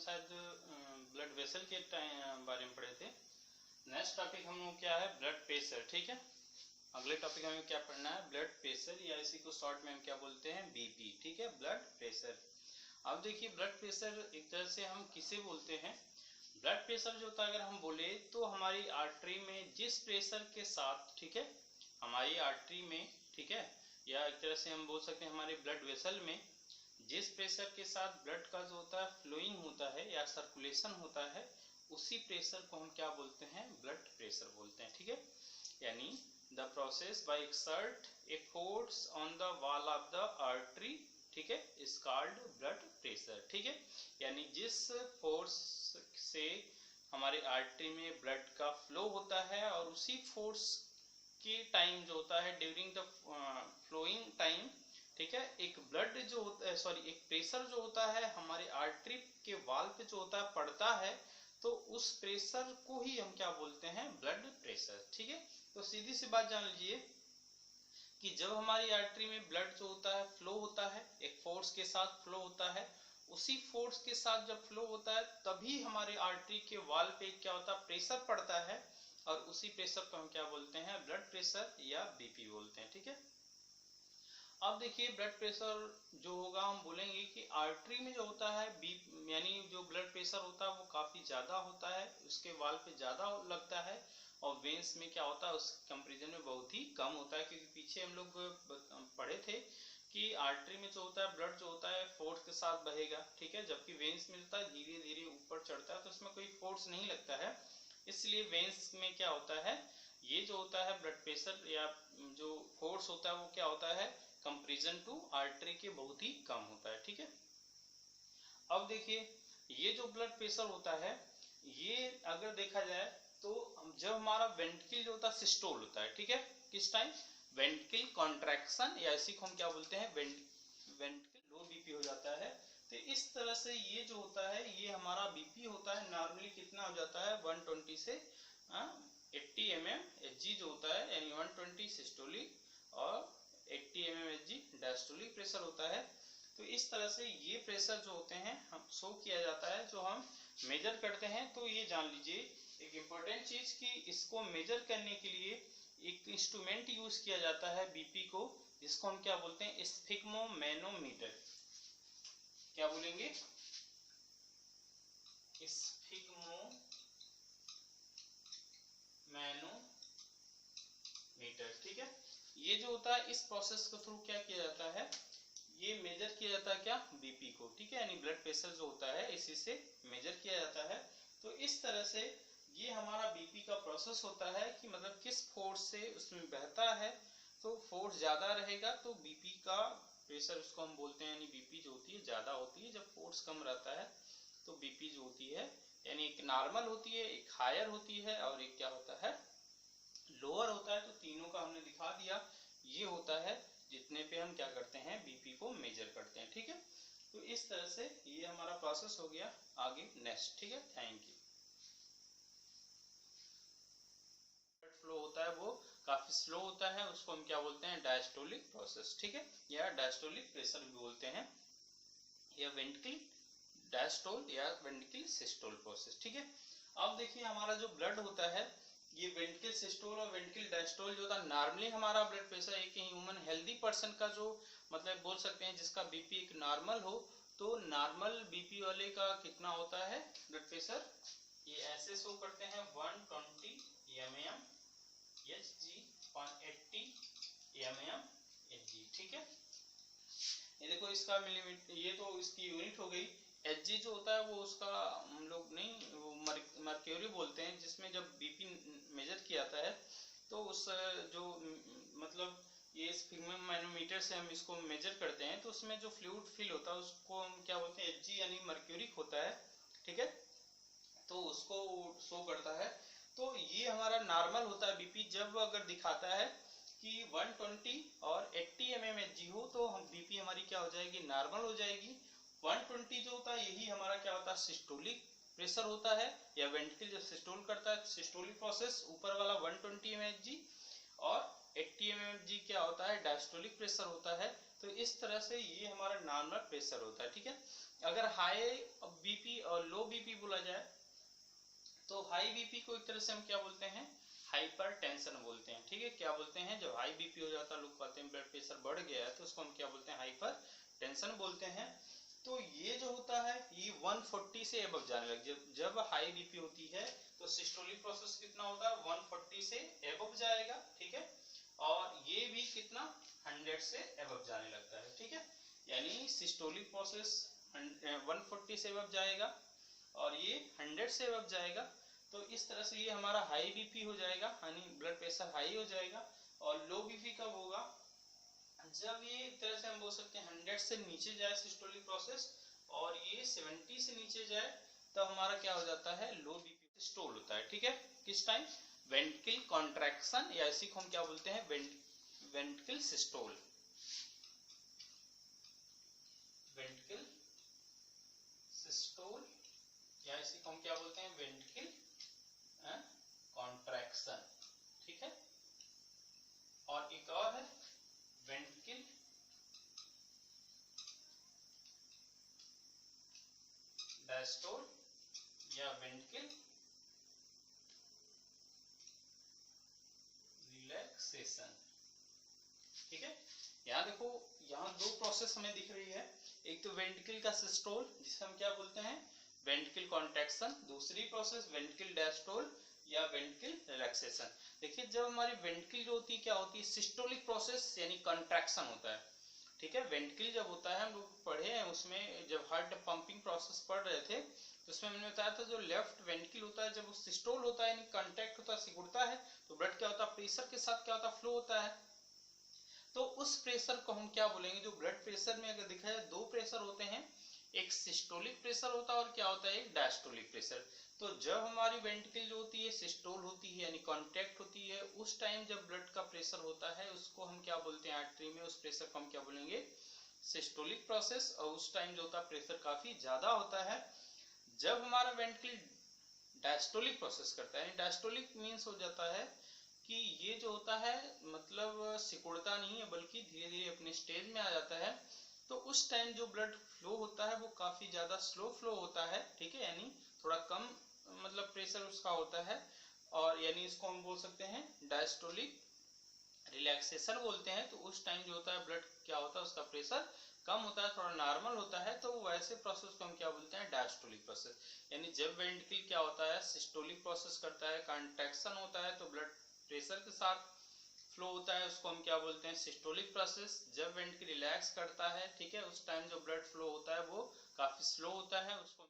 शायद blood vessel के बारे में पढ़े थे। नेक्स्ट टॉपिक हम लोग क्या है, ब्लड प्रेशर। ठीक है, अगले टॉपिक हमें क्या पढ़ना है, ब्लड प्रेशर, या इसी को शॉर्ट में हम क्या बोलते हैं, बीपी। ठीक है, ब्लड प्रेशर। अब देखिए ब्लड प्रेशर एक तरह से हम किसे बोलते हैं, ब्लड प्रेशर जो होता है अगर हम बोले तो हमारी आर्टरी में जिस प्रेशर के साथ, ठीक है, हमारी आर्टरी में, ठीक है, या एक तरह से हम बोल सकते हैं हमारे ब्लड वेसल में जिस प्रेशर के साथ ब्लड का जो होता है फ्लोइंग होता है या सर्कुलेशन होता है, उसी प्रेशर को हम क्या बोलते हैं, ब्लड प्रेशर बोलते हैं। ठीक है, यानी the process by exert a force on the wall of the artery, ठीक है, इज कॉल्ड ब्लड प्रेशर। ठीक है, यानी जिस फोर्स से हमारे आर्टरी में ब्लड का फ्लो होता है और उसी फोर्स के टाइम जो होता है ड्यूरिंग द फ्लोइंग टाइम, ठीक है, एक ब्लड जो होता है, सॉरी, एक प्रेशर जो होता है हमारे आर्टरी के वाल पे जो होता है पड़ता है, तो उस प्रेशर को ही हम क्या बोलते हैं, ब्लड प्रेशर। ठीक है, तो सीधी सी बात जान लीजिए कि जब हमारी आर्टरी में ब्लड जो होता है फ्लो होता है, एक फोर्स के साथ फ्लो होता है, उसी फोर्स के साथ जब फ्लो होता है तभी हमारे आर्टरी के वाल पे क्या होता है, प्रेशर पड़ता है, और उसी प्रेशर को हम क्या बोलते हैं, ब्लड प्रेशर या बीपी बोलते हैं। ठीक है, अब देखिए ब्लड प्रेशर जो होगा हम बोलेंगे कि आर्टरी में जो होता है बीप यानी जो ब्लड प्रेशर होता है वो काफी ज्यादा होता है, उसके वाल पे ज्यादा लगता है, और वेन्स में क्या होता है उस कंपेरिजन में बहुत ही कम होता है, क्योंकि पीछे हम लोग पढ़े थे कि आर्टरी में जो होता है ब्लड जो होता है फोर्स के साथ बहेगा, ठीक है, जबकि वेन्स में होता है धीरे धीरे ऊपर चढ़ता है, तो उसमें कोई फोर्स नहीं लगता है, इसलिए वेन्स में क्या होता है, ये जो होता है ब्लड प्रेशर या जो फोर्स होता है वो क्या होता है, कंपेरिजन टू आर्टरी के बहुत ही कम होता है। ठीक है, अब देखिए ये जो ब्लड प्रेशर होता है, ये अगर देखा जाए तो जब हमारा वेंट्रिकल जो होता है सिस्टोल होता है, ठीक है, किस टाइम, वेंट्रिकल कॉन्ट्रैक्शन, या इसी को हम क्या बोलते हैं, वेंट्रिकल लो बीपी हो जाता है। तो इस तरह से ये जो होता है ये हमारा बीपी होता है, नॉर्मली कितना हो जाता है 120 से 80 mmHg जो होता है, यानी 120 सिस्टोलिक और 80 mmHg डायस्टोलिक प्रेशर होता है। तो इस तरह से ये प्रेशर जो होते हैं हम शो किया जाता है, जो हम मेजर करते हैं। तो ये जान लीजिए एक इम्पोर्टेंट चीज कि इसको मेजर करने के लिए एक इंस्ट्रूमेंट यूज किया जाता है बीपी को, जिसको हम क्या बोलते हैं, स्फिग्मोमैनोमीटर। क्या बोलेंगे, स्फिग्मोमैनोमीटर। ठीक है, ये जो होता है इस प्रोसेस के थ्रू क्या किया जाता है, ये मेजर किया जाता है क्या, बीपी को। ठीक है, यानी ब्लड प्रेशर जो होता है इसी से मेजर किया जाता है। तो इस तरह से ये हमारा बीपी का प्रोसेस होता है कि मतलब किस फोर्स से उसमें बहता है, तो फोर्स ज्यादा रहेगा तो बीपी का प्रेशर उसको हम बोलते हैं, यानी बीपी जो होती है ज्यादा होती है, जब फोर्स कम रहता है तो बीपी जो होती है यानी एक नॉर्मल होती है, एक हायर होती है, और एक क्या होता है, लोअर होता है। तो तीनों का हमने दिखा दिया, ये होता है जितने पे हम क्या करते हैं, बीपी को मेजर करते हैं। ठीक है, तो इस तरह से ये हमारा प्रोसेस हो गया। आगे नेक्स्ट, ठीक है, थैंक यू। ब्लड फ्लो होता है वो काफी स्लो होता है, उसको हम क्या बोलते हैं, डायस्टोलिक प्रोसेस। ठीक है, या डायस्टोलिक प्रेशर भी बोलते हैं, या वेंट्रिकल डायस्टोल या वेंट्रिकल सिस्टोल प्रोसेस। ठीक है, अब देखिए हमारा जो ब्लड होता है ये वेंट्रिकल सिस्टोल और वेंट्रिकल डायस्टोल जो होता है, नॉर्मली हमारा ब्लड प्रेशर एक ह्यूमन हेल्दी पर्सन का जो मतलब बोल सकते हैं जिसका बीपी एक नॉर्मल हो, तो नॉर्मल बीपी वाले का कितना होता है ब्लड प्रेशर, ये ऐसे शो करते हैं 120 mmHg on 80 mmHg। ठीक है, ये देखो इसका मिलीमीटर, ये तो इसकी यूनिट हो गई। Hg जो होता है वो उसका हम लोग नहीं, वो मर्क्यूरी बोलते हैं, जिसमें जब बीपी मेजर किया जाता है तो उस जो मतलब ये स्फिग्मोमैनोमीटर से हम इसको मेजर करते हैं, तो उसमें जो फ्लूइड फिल होता है उसको हम क्या बोलते हैं, Hg यानी मर्क्यूरिक होता है। ठीक है, तो उसको शो करता है। तो ये हमारा नॉर्मल होता है बीपी, जब अगर दिखाता है कि 120 और 80 mmHg हो तो हम बीपी हमारी क्या हो जाएगी, नॉर्मल हो जाएगी। 120 जो होता है यही हमारा क्या होता है, सिस्टोलिक प्रेशर होता है, या वेंट्रिकल जब सिस्टोल करता है सिस्टोलिक प्रोसेस, ऊपर वाला 120 mmHg, और 80 mmHg क्या होता है, डायस्टोलिक प्रेशर होता है। तो तो इस तरह से ये हमारा नॉर्मल प्रेशर होता है, ठीक है। अगर हाई बीपी और लो बीपी बोला जाए तो हाई बीपी को एक तरह से हम क्या बोलते हैं, हाइपर टेंशन बोलते हैं, ठीक है। क्या बोलते हैं, जब हाई बीपी हो जाता है, लोग कहते हैं ब्लड प्रेशर बढ़ गया है, तो उसको हम क्या बोलते हैं, हाइपर टेंशन बोलते हैं। तो ये जो होता है ये 140 से एबव जाने लग, जब हाई बीपी होती है तो सिस्टोलिक प्रोसेस कितना होता है, 140 से एबव जाएगा, ठीक है। और ये भी कितना, 100 से एबव जाने लगता है, ठीक है। यानी सिस्टोलिक प्रोसेस 140 से एबव जाएगा और ये 100 से एबव जाएगा। तो इस तरह से ये हमारा हाई बीपी हो जाएगा, यानी ब्लड प्रेशर हाई हो जाएगा। और लो बीपी कब होगा, जब ये एक तरह से हम बोल सकते हैं 100 से नीचे जाए सिस्टोलिक प्रोसेस और ये 70 से नीचे जाए, तब हमारा क्या हो जाता है, लो बीपी सिस्टोल होता है, ठीक है। किस टाइम, वेंट्रिकल कॉन्ट्रैक्शन, या इसी को हम क्या बोलते हैं, वेंट्रिकल सिस्टोल, वेंट्रिकल सिस्टोल, या इसी को हम क्या बोलते हैं, वेंट्रिकल कॉन्ट्रैक्शन, ठीक है। और एक और है वेंट्रिकल डायस्टोल या वेंट्रिकल रिलैक्सेशन, ठीक है। यहाँ देखो, यहाँ दो प्रोसेस हमें दिख रही है, एक तो वेंट्रिकल का सिस्टोल जिसे हम क्या बोलते हैं, वेंट्रिकल कॉन्ट्रैक्शन, दूसरी प्रोसेस वेंट्रिकल डायस्टोल या वेंट्रिकल रिलैक्सेशन। देखिए जब हमारी वेंट्रिकल जो होती है क्या होती है, सिस्टोलिक प्रोसेस यानी कॉन्ट्रैक्शन होता है, ठीक है। वेंट्रिकल जब होता है, हम लोग पढ़े हैं उसमें, जब हार्ट पंपिंग प्रोसेस पढ़ रहे थे तो उसमें मैंने बताया था, जो लेफ्ट वेंट्रिकल होता है जब वो सिस्टोल होता है यानी कॉन्टैक्ट होता है, सिकुड़ता है, तो ब्लड क्या होता है, प्रेशर के साथ क्या होता है, फ्लो होता है। तो उस प्रेशर को हम क्या बोलेंगे, जो ब्लड प्रेशर में अगर देखा जाए दो प्रेशर होते हैं, एक सिस्टोलिक प्रेशर होता है और क्या होता है, एक डायस्टोलिक प्रेशर। तो जब हमारी वेंट्रिकल जो होती है सिस्टोल होती है यानी कांटेक्ट होती है, उस टाइम जब ब्लड का प्रेशर होता है उसको हम क्या बोलते हैं, आर्टरी में उस प्रेशर को हम क्या बोलेंगे, सिस्टोलिक प्रोसेस। और उस टाइम जो होता है प्रेशर काफी ज्यादा होता है। जब हमारा वेंट्रिकल डायस्टोलिक प्रोसेस करता है, डायस्टोलिक मीन्स हो जाता है कि ये जो होता है मतलब सिकुड़ता नहीं है बल्कि धीरे धीरे अपने स्टेज में आ जाता है। तो उस टाइम जो ब्लड फ्लो होता है वो काफी ज्यादा स्लो फ्लो होता है, ठीक है, यानी थोड़ा कम मतलब प्रेशर उसका होता है। और यानी इसको हम बोल सकते हैं डायस्टोलिक रिलैक्सेशन बोलते हैं। तो उस टाइम जो होता है ब्लड क्या होता है, उसका प्रेशर कम होता है, थोड़ा नॉर्मल होता है। तो वैसे प्रोसेस को हम क्या बोलते हैं, डायस्टोलिक प्रोसेस। यानी जब वेंट्रिकल क्या होता है, सिस्टोलिक प्रोसेस करता है, कॉन्ट्रैक्शन होता है, तो ब्लड प्रेशर के साथ फ्लो होता है, उसको हम क्या बोलते हैं, सिस्टोलिक प्रोसेस। जब वेंट्रिकल रिलैक्स करता है, ठीक है, उस टाइम जो ब्लड फ्लो होता है वो काफी स्लो होता है, उसको